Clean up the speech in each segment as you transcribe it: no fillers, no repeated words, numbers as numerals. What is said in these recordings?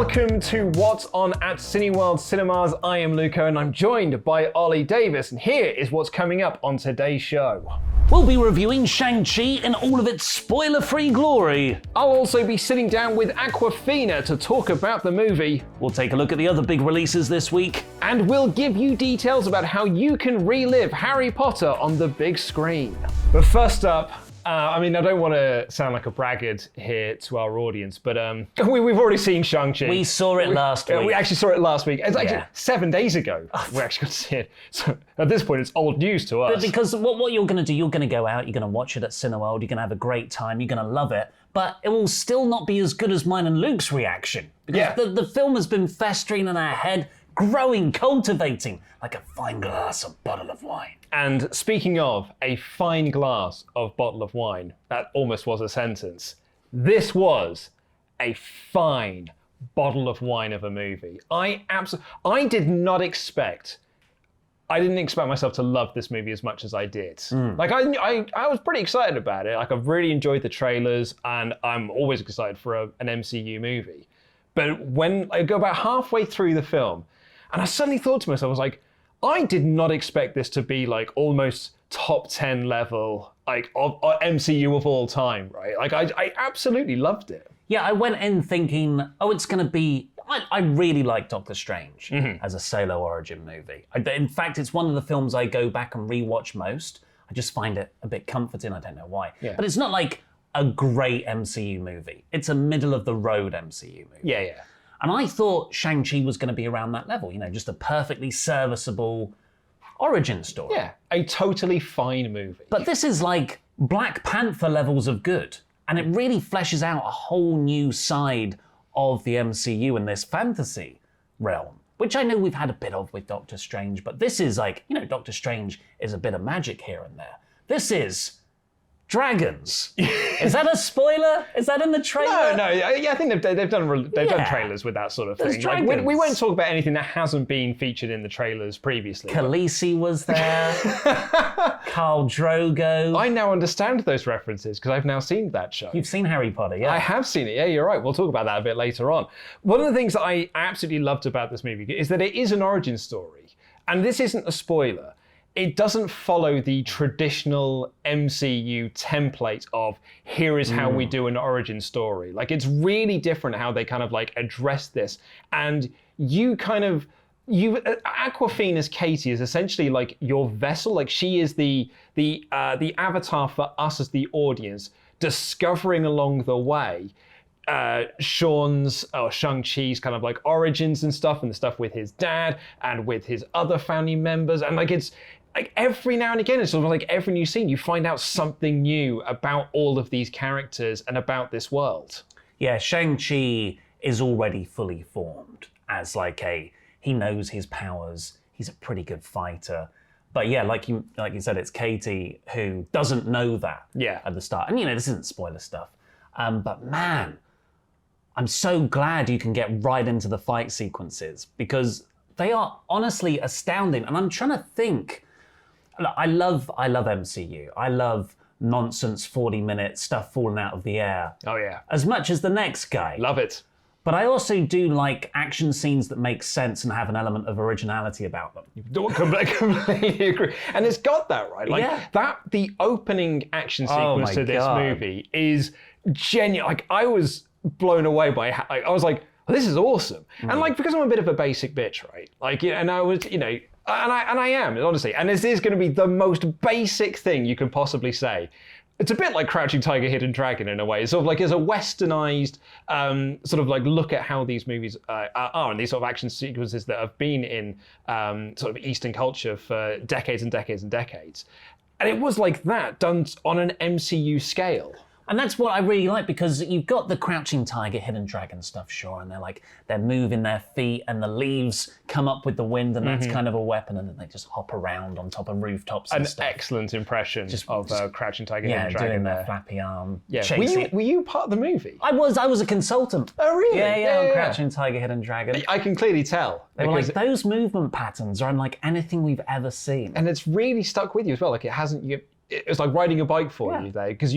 Welcome to What's On at Cineworld Cinemas. I am Luca and I'm joined by Ollie Davis, and here is what's coming up on today's show. We'll be reviewing Shang Chi in all of its spoiler-free glory. I'll also be sitting down with Awkwafina to talk about the movie. We'll take a look at the other big releases this week. And we'll give you details about how you can relive Harry Potter on the big screen. But first up, I don't want to sound like a braggart here to our audience, but we've already seen Shang-Chi. We saw it last week. We actually saw it last week. It's actually 7 days ago we actually got to see it. So at this point, it's old news to us. But because what you're going to do, you're going to go out, you're going to watch it at Cineworld, you're going to have a great time, you're going to love it, but it will still not be as good as mine and Luke's reaction. Because the film has been festering in our head, growing, cultivating, like a fine glass of bottle of wine. And speaking of a fine glass of bottle of wine, that almost was a sentence. This was a fine bottle of wine of a movie. I didn't expect myself to love this movie as much as I did. Like I was pretty excited about it. Like I've really enjoyed the trailers, and I'm always excited for an MCU movie. But when I go about halfway through the film, and I suddenly thought to myself, I was like, I did not expect this to be like almost top 10 level, like of MCU of all time, right? Like I absolutely loved it. Yeah, I went in thinking, it's going to be... I really like Doctor Strange as a solo origin movie. In fact, it's one of the films I go back and rewatch most. I just find it a bit comforting. I don't know why. Yeah. But it's not like a great MCU movie. It's a middle-of-the-road MCU movie. Yeah. And I thought Shang-Chi was going to be around that level, just a perfectly serviceable origin story. Yeah, a totally fine movie. But this is like Black Panther levels of good. And it really fleshes out a whole new side of the MCU in this fantasy realm, which I know we've had a bit of with Doctor Strange, but this is like, Doctor Strange is a bit of magic here and there. This is dragons. Is that a spoiler? Is that in the trailer? No. I think they've done trailers with that sort of thing. Like, we won't talk about anything that hasn't been featured in the trailers previously. Khaleesi was there. Khal Drogo. I now understand those references because I've now seen that show. You've seen Harry Potter, yeah? I have seen it. Yeah, you're right. We'll talk about that a bit later on. One of the things that I absolutely loved about this movie is that it is an origin story, and this isn't a spoiler. It doesn't follow the traditional MCU template of here is how we do an origin story. Like it's really different how they kind of like address this. And Awkwafina's Katie is essentially like your vessel. Like she is the avatar for us as the audience, discovering along the way Shang-Chi's kind of like origins and stuff, and the stuff with his dad and with his other family members. And like it's like every now and again, it's sort of like every new scene, you find out something new about all of these characters and about this world. Yeah, Shang-Chi is already fully formed as like he knows his powers, he's a pretty good fighter. But yeah, like you said, it's Katie who doesn't know that at the start. And this isn't spoiler stuff. But man, I'm so glad you can get right into the fight sequences because they are honestly astounding. And I'm trying to think. I love MCU. I love nonsense 40-minute stuff falling out of the air. Oh yeah. As much as the next guy. Love it. But I also do like action scenes that make sense and have an element of originality about them. Completely agree. And it's got that, right? Like the opening action sequence to this movie is genuine. Like I was blown away by how, I was like, this is awesome. And like, because I'm a bit of a basic bitch, right? Like, and I was, and I am, honestly. And this is going to be the most basic thing you can possibly say. It's a bit like Crouching Tiger, Hidden Dragon in a way. It's sort of like as a westernized sort of like look at how these movies are and these sort of action sequences that have been in sort of Eastern culture for decades and decades and decades. And it was like that done on an MCU scale. And that's what I really like, because you've got the Crouching Tiger, Hidden Dragon stuff, sure, and they're moving their feet and the leaves come up with the wind and that's kind of a weapon, and then they just hop around on top of rooftops and stuff. An excellent impression of Crouching Tiger, Hidden Dragon. Yeah, doing their flappy arm Yeah. chasing. Were you part of the movie? I was a consultant. Oh, really? Yeah, on Crouching Tiger, Hidden Dragon. I can clearly tell. They were like, those movement patterns are unlike anything we've ever seen. And it's really stuck with you as well. Like it hasn't... It's like riding a bike for you there, because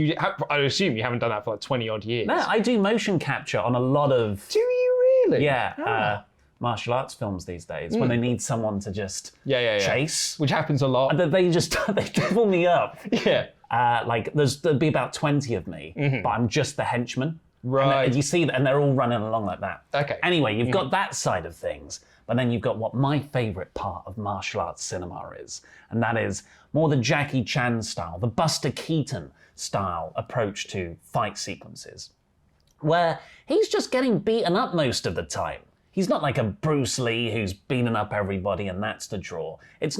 I assume you haven't done that for like 20 odd years. No, I do motion capture on a lot of... Do you Really? Yeah. Martial arts films these days, when they need someone to just chase. Which happens a lot. They double me up. Yeah. Like there'd be about 20 of me, but I'm just the henchman. Right. And you see that, and they're all running along like that. Okay. Anyway, you've got that side of things, but then you've got what my favourite part of martial arts cinema is, and that is more the Jackie Chan style, the Buster Keaton style approach to fight sequences, where he's just getting beaten up most of the time. He's not like a Bruce Lee who's beating up everybody and that's the draw. It's,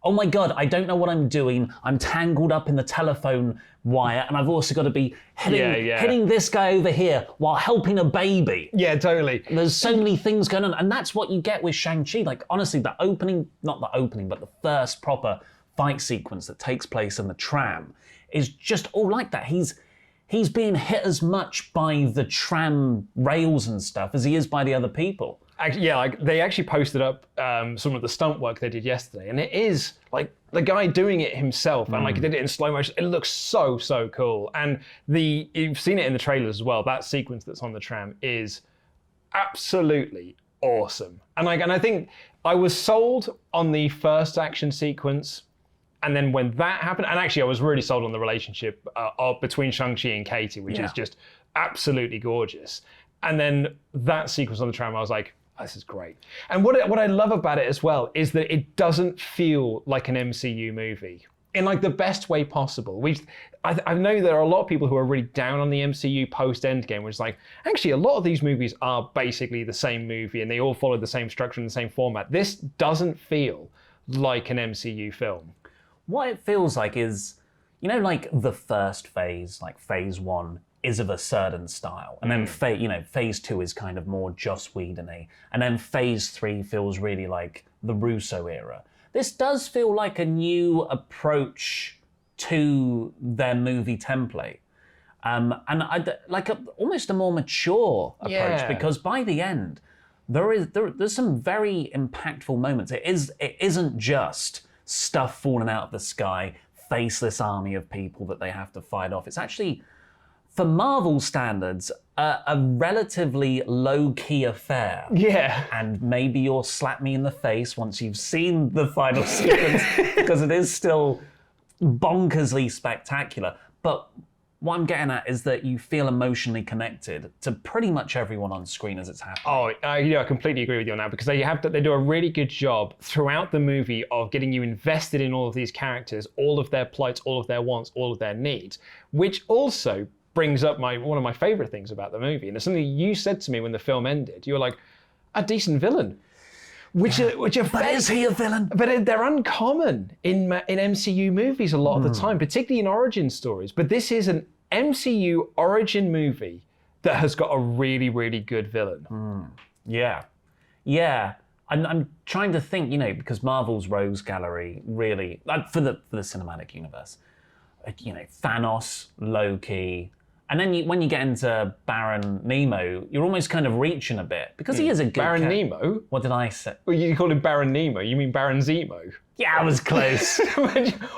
oh my God, I don't know what I'm doing. I'm tangled up in the telephone wire and I've also got to be hitting this guy over here while helping a baby. Yeah, totally. There's so many things going on. And that's what you get with Shang-Chi. Like, honestly, not the opening, but the first proper fight sequence that takes place in the tram is just all like that. He's being hit as much by the tram rails and stuff as he is by the other people. They actually posted up some of the stunt work they did yesterday, and it is like the guy doing it himself, and like he did it in slow motion. It looks so cool, and you've seen it in the trailers as well. That sequence that's on the tram is absolutely awesome, and I think I was sold on the first action sequence. And then when that happened, and actually I was really sold on the relationship between Shang-Chi and Katie, which is just absolutely gorgeous. And then that sequence on the tram, I was like, oh, this is great. And what I love about it as well is that it doesn't feel like an MCU movie in like the best way possible. I know there are a lot of people who are really down on the MCU post-Endgame, which is like, actually a lot of these movies are basically the same movie and they all follow the same structure and the same format. This doesn't feel like an MCU film. What it feels like is, like the first phase, like phase 1, is of a certain style. And then phase 2 is kind of more Joss Whedon-y. And then phase 3 feels really like the Russo era. This does feel like a new approach to their movie template. And almost a more mature approach, because by the end, there's some very impactful moments. It isn't just stuff falling out of the sky, faceless army of people that they have to fight off. It's actually, for Marvel standards, a relatively low-key affair. Yeah. And maybe you'll slap me in the face once you've seen the final sequence, because it is still bonkersly spectacular. But what I'm getting at is that you feel emotionally connected to pretty much everyone on screen as it's happening. Oh, I completely agree with you on that, because they do a really good job throughout the movie of getting you invested in all of these characters, all of their plights, all of their wants, all of their needs, which also brings up one of my favorite things about the movie. And it's something you said to me when the film ended. You were like, a decent villain. Which are but is he a villain? But they're uncommon in MCU movies a lot of the time, particularly in origin stories. But this is an MCU origin movie that has got a really, really good villain. Yeah. I'm trying to think, because Marvel's Rogues Gallery really, for the cinematic universe, Thanos, Loki, and then when you get into Baron Nemo, you're almost kind of reaching a bit, because he is a good Baron Nemo? What did I say? Well, you called him Baron Nemo. You mean Baron Zemo? Yeah, I was close.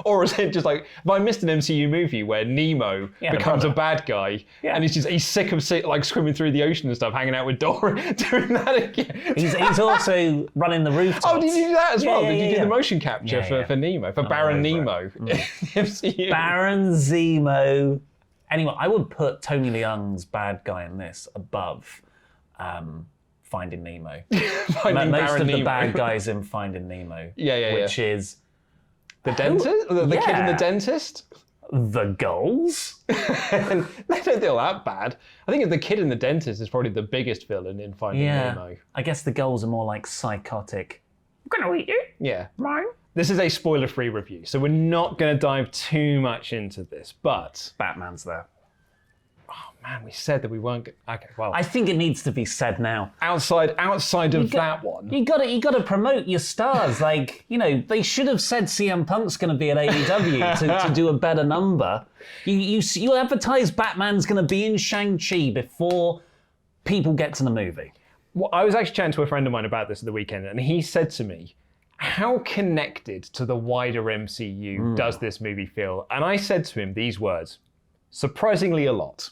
Or is it just like, have I missed an MCU movie where Nemo becomes a bad guy and he's sick of like swimming through the ocean and stuff, hanging out with Dora, doing that again? He's also running the rooftops. Oh, did you do that as well? Yeah, did you do the motion capture for Nemo, for Baron Nemo? MCU. Baron Zemo. Anyway, I would put Tony Leung's bad guy in this above Finding Nemo. Most of the bad guys in Finding Nemo. Which is... The dentist? The kid in the dentist? The goals? They don't feel that bad. I think the kid in the dentist is probably the biggest villain in Finding Nemo. I guess the goals are more like psychotic. I'm going to eat you. Yeah. Mine. This is a spoiler-free review, so we're not going to dive too much into this, but... Batman's there. Oh, man, we said that we weren't... Okay, well... I think it needs to be said now. Outside of that one... You got to promote your stars. Like, they should have said CM Punk's going to be at AEW to do a better number. You advertise Batman's going to be in Shang-Chi before people get to the movie. Well, I was actually chatting to a friend of mine about this at the weekend, and he said to me, how connected to the wider MCU does this movie feel? And I said to him these words, surprisingly a lot.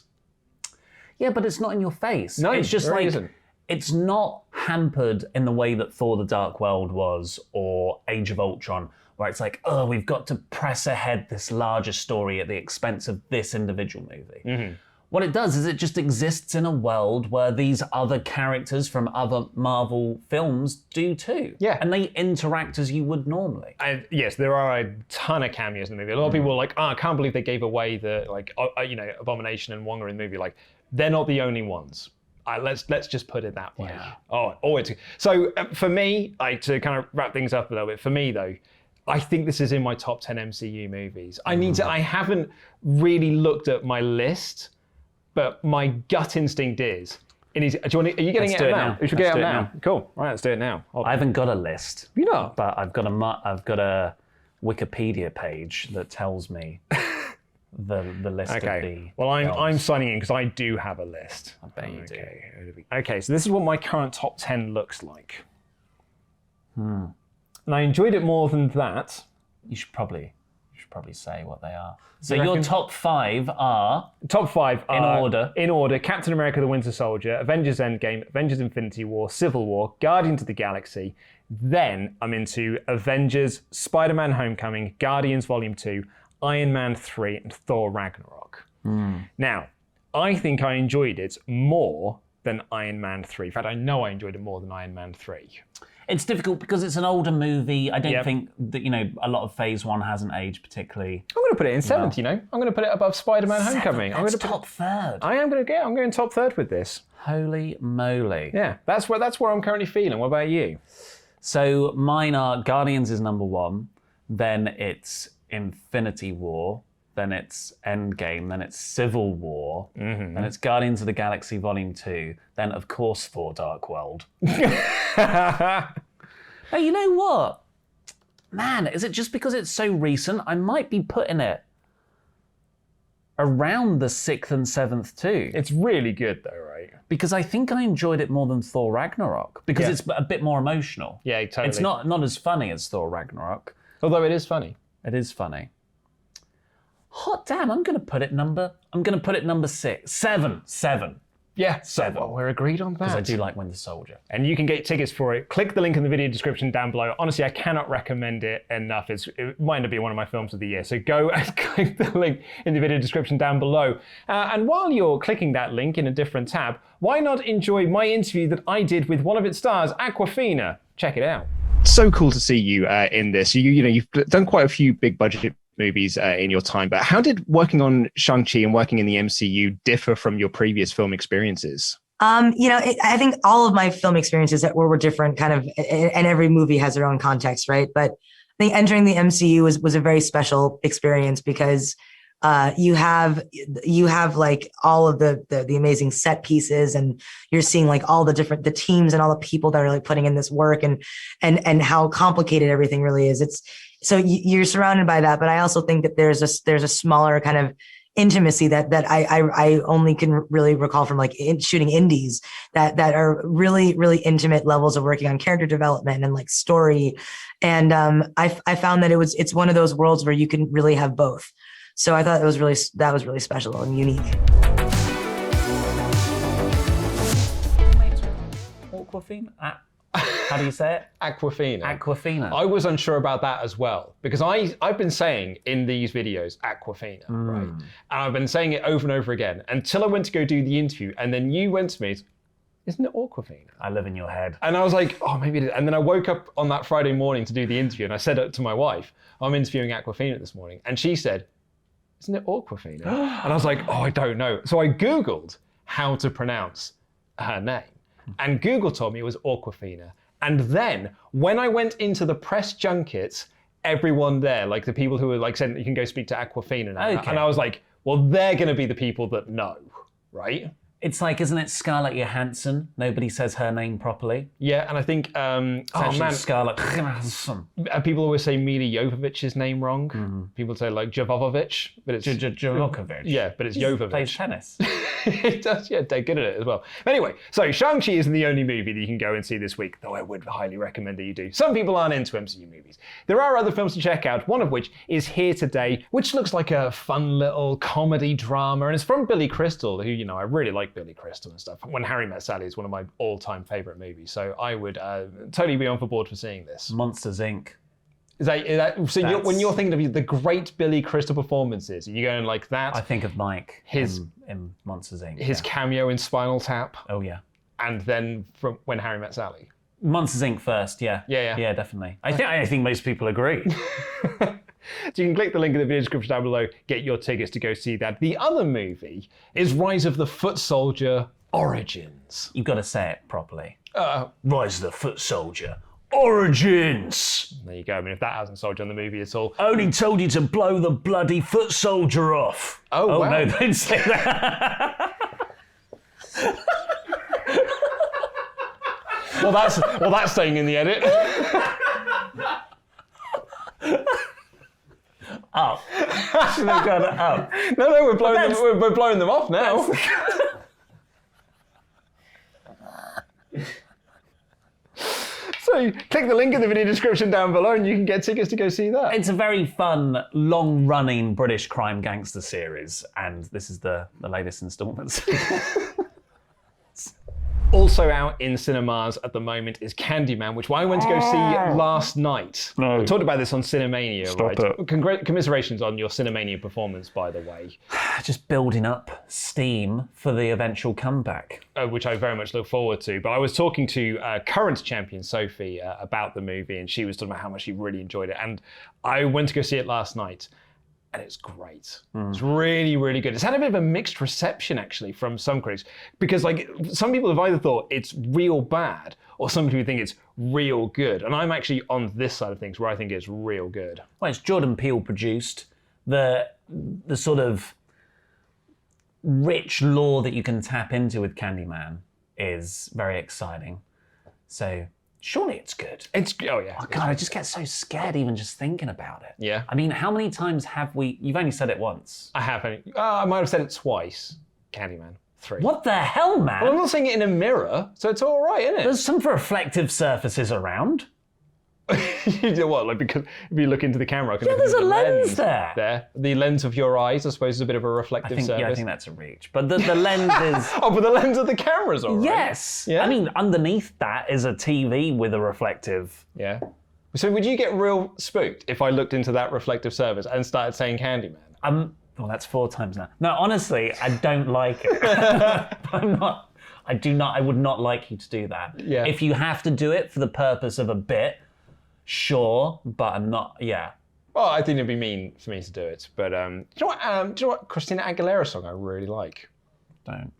Yeah, but it's not in your face. No, it's just it like isn't. it's not hampered in the way that Thor: The Dark World was, or Age of Ultron, where it's like, oh, we've got to press ahead this larger story at the expense of this individual movie. Mm-hmm. What it does is it just exists in a world where these other characters from other Marvel films do too. Yeah. And they interact as you would normally. Yes, there are a ton of cameos in the movie. A lot of people are like, oh, I can't believe they gave away the, Abomination and Wong are in the movie. Like, they're not the only ones. Let's just put it that way. Yeah. So for me, to kind of wrap things up a little bit, for me though, I think this is in my top 10 MCU movies. I haven't really looked at my list, but my gut instinct is. Are you getting it out now? We should get it out now. Cool. Right, let's do it now. I haven't got a list. You know, but I've got a Wikipedia page that tells me the list of the. Well, I'm signing in because I do have a list. I bet you do. Okay, so this is what my current top 10 looks like. And I enjoyed it more than that. You should probably say what they are. So your top 5 are... Top 5 are... In order. Captain America the Winter Soldier, Avengers Endgame, Avengers Infinity War, Civil War, Guardians of the Galaxy. Then I'm into Avengers, Spider-Man Homecoming, Guardians Volume 2, Iron Man 3, and Thor Ragnarok. Now, I think I enjoyed it more than Iron Man 3. In fact, I know I enjoyed it more than Iron Man 3. It's difficult because it's an older movie. I don't think that, a lot of Phase 1 hasn't aged particularly. I'm going to put it in 7th, I'm going to put it above Spider-Man Homecoming. I'm going to top third. I'm going top third with this. Holy moly. Yeah, that's where I'm currently feeling. What about you? So mine are Guardians is number 1, then it's Infinity War, then it's Endgame, then it's Civil War, then it's Guardians of the Galaxy Volume 2, then of course Thor Dark World. Hey, you know what? Man, is it just because it's so recent? I might be putting it around the 6th and 7th too. It's really good though, right? Because I think I enjoyed it more than Thor Ragnarok, because it's a bit more emotional. Yeah, totally. It's not as funny as Thor Ragnarok. Although it is funny. It is funny. Hot damn, I'm going to put it number 6. 7. Yeah, 7. Well, we're agreed on that. Because I do like Winter Soldier. And you can get tickets for it. Click the link in the video description down below. Honestly, I cannot recommend it enough. It might end up being one of my films of the year. So go and click the link in the video description down below. And while you're clicking that link in a different tab, why not enjoy my interview that I did with one of its stars, Awkwafina? Check it out. So cool to see you in this. You've done quite a few big budget movies in your time, but how did working on Shang Chi and working in the MCU differ from your previous film experiences? I think all of my film experiences were different, kind of, and every movie has their own context, right? But I think entering the MCU was a very special experience because you have like all of the amazing set pieces, and you're seeing like all the teams and all the people that are like putting in this work, and how complicated everything really is. So you're surrounded by that, but I also think that there's a smaller kind of intimacy that I only can really recall from like shooting indies that are really, really intimate levels of working on character development and like story. And I found that it's one of those worlds where you can really have both. So I thought that was really special and unique. Awkwafina? How do you say it? Awkwafina. Awkwafina. I was unsure about that as well, because I've been saying in these videos, Awkwafina, right? And I've been saying it over and over again until I went to go do the interview, and then you went to me, isn't it Awkwafina? I live in your head. And I was like, oh, maybe it is. And then I woke up on that Friday morning to do the interview, and I said it to my wife, I'm interviewing Awkwafina this morning. And she said, isn't it Awkwafina? And I was like, oh, I don't know. So I Googled how to pronounce her name. And Google told me it was Awkwafina. And then when I went into the press junket, everyone there, like the people who were like saying you can go speak to Awkwafina now. Okay. And I was like, well, they're going to be the people that know, right? It's like, isn't it Scarlett Johansson? Nobody says her name properly. Yeah, and I think, Scarlett Johansson. People always say Mila Jovovich's name wrong. People say like Jovovich, but it's Jovovic. Yeah, but it's Jovovich. Plays tennis. It does, yeah, they're good at it as well. Anyway, so Shang-Chi isn't the only movie that you can go and see this week, though I would highly recommend that you do. Some people aren't into MCU movies. There are other films to check out, one of which is Here Today, which looks like a fun little comedy drama, and it's from Billy Crystal, who, I really like Billy Crystal and stuff. When Harry Met Sally is one of my all-time favorite movies, so I would totally be on board for seeing this. Monsters Inc. When you're thinking of the great Billy Crystal performances, you're going like that. I think of Mike in Monsters Inc. His cameo in Spinal Tap. Oh yeah. And then from When Harry Met Sally. Monsters Inc. first, yeah. Yeah, definitely. I think most people agree. So you can click the link in the video description down below, get your tickets to go see that. The other movie is Rise of the Foot Soldier Origins. You've got to say it properly. Rise of the Foot Soldier Origins. There you go. I mean, if that hasn't sold you on the movie at all. Only told you to blow the bloody foot soldier off. Oh wow. No, don't say that. Well, that's staying in the edit. Up. Should have gone up. No, we're blowing them off now. So click the link in the video description down below and you can get tickets to go see that. It's a very fun, long-running British crime gangster series, and this is the latest instalment. Also out in cinemas at the moment is Candyman, which I went to go see last night. No. I talked about this on Cinemania. Stop right? Commiserations on your Cinemania performance, by the way. Just building up steam for the eventual comeback. Which I very much look forward to. But I was talking to current champion Sophie about the movie, and she was talking about how much she really enjoyed it. And I went to go see it last night. And it's great. It's really, really good. It's had a bit of a mixed reception, actually, from some critics. Because some people have either thought it's real bad, or some people think it's real good. And I'm actually on this side of things, where I think it's real good. Well, it's Jordan Peele produced. The sort of rich lore that you can tap into with Candyman is very exciting. So surely it's good. Oh yeah. Oh God, I just get so scared even just thinking about it. Yeah. I mean, how many times have we... You've only said it once. I have. I might have said it twice. Candyman 3. What the hell, man? Well, I'm not saying it in a mirror, so it's all right, isn't it? There's some reflective surfaces around. You know what? Like, because if you look into the camera, I can look there's into a the lens there. there. The lens of your eyes, I suppose, is a bit of a reflective surface. Yeah, I think that's a reach. But the lens is... Oh, but the lens of the camera's all right. Yes. Yeah? I mean, underneath that is a TV with a reflective... Yeah. So would you get real spooked if I looked into that reflective surface and started saying Candyman? Well, that's 4 times now. No, honestly, I don't like it. I would not like you to do that. Yeah. If you have to do it for the purpose of a bit, sure, but I'm not, yeah. Well, I think it'd be mean for me to do it. But do you know what Christina Aguilera song I really like? Don't.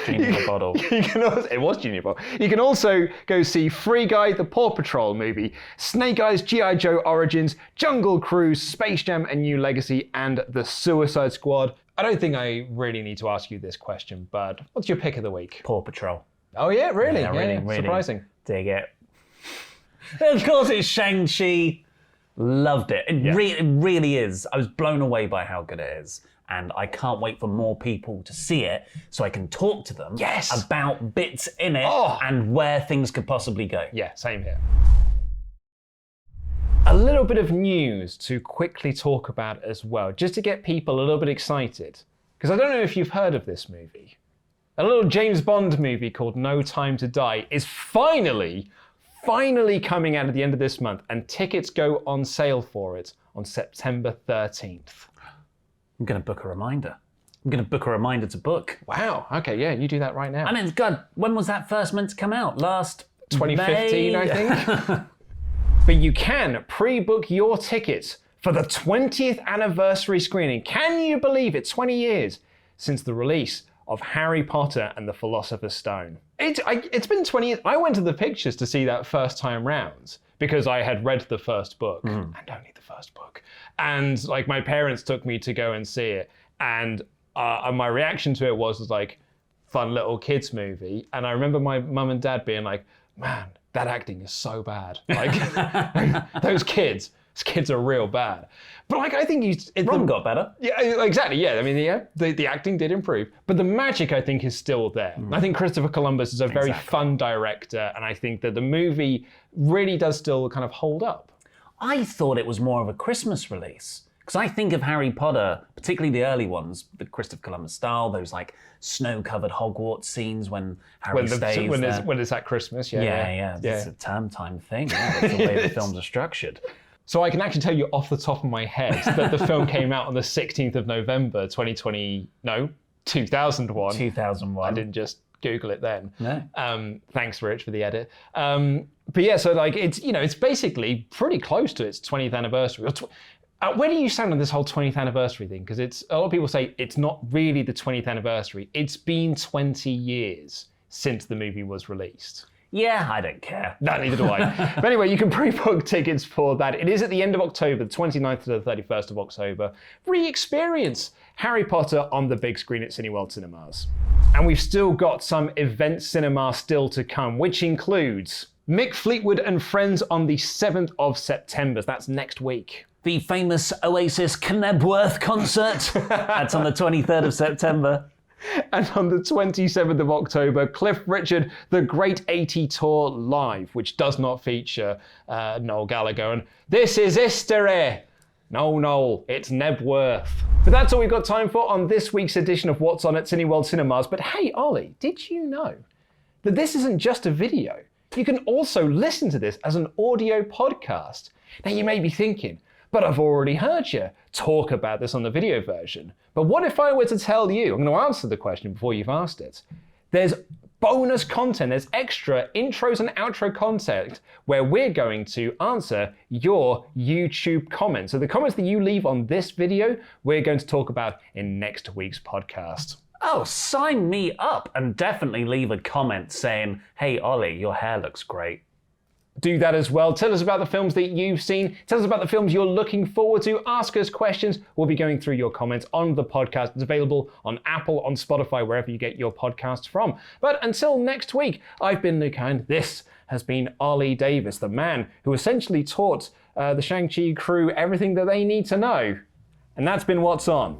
Genie in a Bottle. It was Genie in a Bottle. You can also go see Free Guy, the Paw Patrol movie, Snake Eyes, G.I. Joe Origins, Jungle Cruise, Space Jam, A New Legacy, and The Suicide Squad. I don't think I really need to ask you this question, but what's your pick of the week? Paw Patrol. Oh yeah, really? Yeah, really. Surprising. Dig it. Of course it's Shang-Chi. Loved it. It really is. I was blown away by how good it is. And I can't wait for more people to see it so I can talk to them about bits in it and where things could possibly go. Yeah, same here. A little bit of news to quickly talk about as well, just to get people a little bit excited. Because I don't know if you've heard of this movie. A little James Bond movie called No Time to Die is finally coming out at the end of this month, and tickets go on sale for it on September 13th. I'm going to book a reminder. I'm going to book a reminder to book. Wow. Okay, yeah, you do that right now. I mean, God, when was that first meant to come out? Last 2015, May? I think. But you can pre-book your tickets for the 20th anniversary screening. Can you believe it? 20 years since the release of Harry Potter and the Philosopher's Stone. It's been 20 years. I went to the pictures to see that first time round because I had read the first book and only the first book. And like my parents took me to go and see it. And my reaction to it was like, fun little kids movie. And I remember my mum and dad being like, man, that acting is so bad. Like those kids are real bad. But like, I think Ron got better. Yeah, exactly. Yeah, I mean, the acting did improve, but the magic I think is still there. I think Christopher Columbus is a very fun director, and I think that the movie really does still kind of hold up. I thought it was more of a Christmas release Because I think of Harry Potter, particularly the early ones, the Christopher Columbus style, those like snow-covered Hogwarts scenes when Harry stays there. When it's at Christmas, Yeah. It's a term time thing. Yeah, that's the way the films are structured. So I can actually tell you off the top of my head that the film came out on the 16th of November, 2001. 2001. I didn't just Google it then. No. Thanks, Rich, for the edit. But yeah, so like it's basically pretty close to its 20th anniversary. Where do you stand on this whole 20th anniversary thing? Because a lot of people say it's not really the 20th anniversary. It's been 20 years since the movie was released. Yeah, I don't care. No, neither do I. But anyway, you can pre-book tickets for that. It is at the end of October, the 29th to the 31st of October. Re-experience Harry Potter on the big screen at Cineworld Cinemas. And we've still got some event cinema still to come, which includes Mick Fleetwood and Friends on the 7th of September. That's next week. The famous Oasis Knebworth concert. That's on the 23rd of September. And on the 27th of October, Cliff Richard, The Great 80 Tour Live, which does not feature Noel Gallagher. And this is history. No, Noel, it's Knebworth. But that's all we've got time for on this week's edition of What's On at Cineworld Cinemas. But hey, Ollie, did you know that this isn't just a video? You can also listen to this as an audio podcast. Now you may be thinking, but I've already heard you talk about this on the video version. But what if I were to tell you, I'm going to answer the question before you've asked it. There's bonus content, there's extra intros and outro content where we're going to answer your YouTube comments. So the comments that you leave on this video, we're going to talk about in next week's podcast. Oh, sign me up and definitely leave a comment saying, hey, Ollie, your hair looks great. Do that as well. Tell us about the films that you've seen. Tell us about the films you're looking forward to. Ask us questions. We'll be going through your comments on the podcast. It's available on Apple, on Spotify, wherever you get your podcasts from. But until next week, I've been Luke and this has been Ollie Davis, the man who essentially taught the Shang Chi crew everything that they need to know. And that's been What's On.